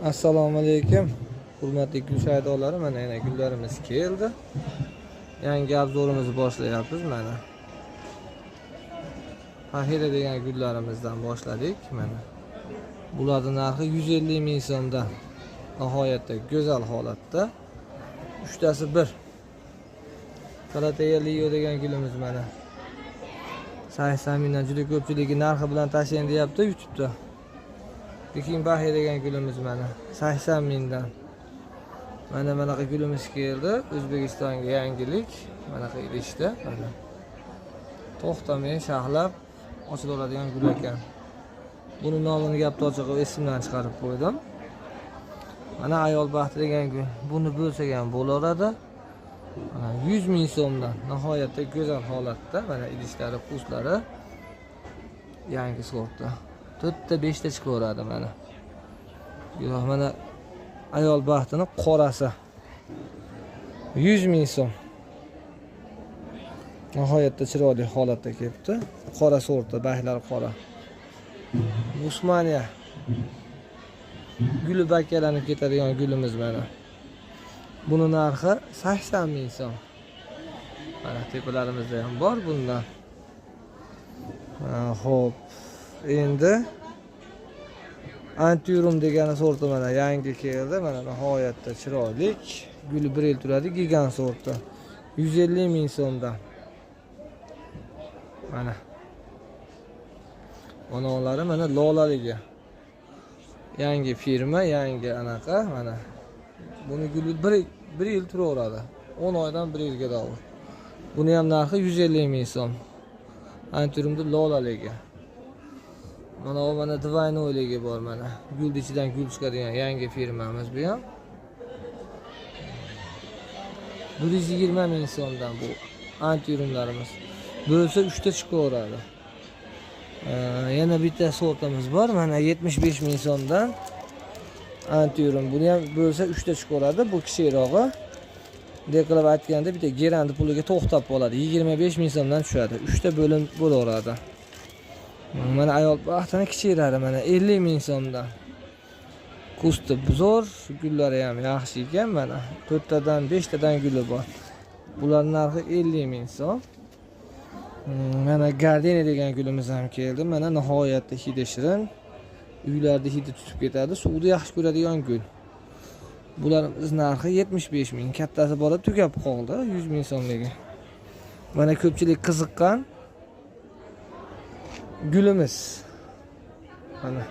Assalomu alaykum. Hurmatli gul shaydolari, mana yana gullarimiz keldi. Yangi obzorimizni boshlayapmiz mana. Fahira degan gullarimizdan boshladik mana. Bularning narxi 150 ming so'mdan. Nihoyatda go'zal holatda. Uchtasi bir. Kalataya Leo degan gulimiz mana. 80 mingdan juda ko'pchiligi narxi bilan tashlang deyapti YouTube'da. Pekin Bahiy degan gulimiz mana 80 mingdan. Mana bunaqa gulimiz keldi. O'zbekistonga yangilik. Bunaqa idishda mana. To'xtamay shaxlab ochilaveradigan gul ekan. Buni nomini gapni ochig'i esimdan chiqarib qo'ydim. Mana ayol baxti degan gul. Buni bo'lsa ham bo'laveradi. 100 ming so'mdan. Nihoyatda go'zal holatda. Mana idishlari, quslari yangi sortda. 4ta 5ta chiqaveradi mana. Yo'q, mana ayol baxtini qorasi 100 ming so'm. Nihoyatda chiroyli holatda kelibdi. Qora sorti, bahlari qora. Usmaniya guli bakkalanib ketadigan gulimiz mana. Buni narxi 80 ming so'm. Mana tepalarimizda ham bor bundan. Xo'p. Endi Antiurum degan sorti mana yangi keldi. Mana nihoyatda chiroyli. Guli 1 yil turadi, gigant sorti. 150 ming so'mdan. Mana. Onalari mana lolaligi. Yangi firma, yangi anaqa mana. Buni guli 1 yil turaveradi. 10 oydan 1 yilga davr. Buni ham narxi 150 ming so'm. Antiurumda lolaligi. Mana Divino'ligi bor mana. Gul ichidan gul chiqadigan yangi firmamiz bu ham. 120 ming so'mdan bu antiurumlarimiz. Bo'lsa 3 ta chiqaveradi. Yana bitta sortimiz bor. Mana 75 ming so'mdan antiurum. Buni ham bo'lsa 3 ta chiqaveradi. Bu kichirog'i. Bunday qilib aytganda bitta gerandi puliga to'xtab qoladi. 25 ming so'mdan tushadi. 3 ta bo'lim bo'laveradi. Mana ayol baxtini kichiradi mana 50 ming so'mdan. Kusti buzor, gullari ham yaxshi ekan mana. 4 tadan 5 tadan guli bor. Bularning narxi 50 ming so'm. Mana Gardenia degan gulimiz ham keldi. Mana nihoyatda hidi shirin. Uylarda hidi tutib ketadi. Suvni yaxshi ko'radigan gul. Bularimiz narxi 75 ming. Kattasi bora tugab qoldi, 100 ming so'mligi. Mana ko'pchilik qiziqqan gulimiz. Mana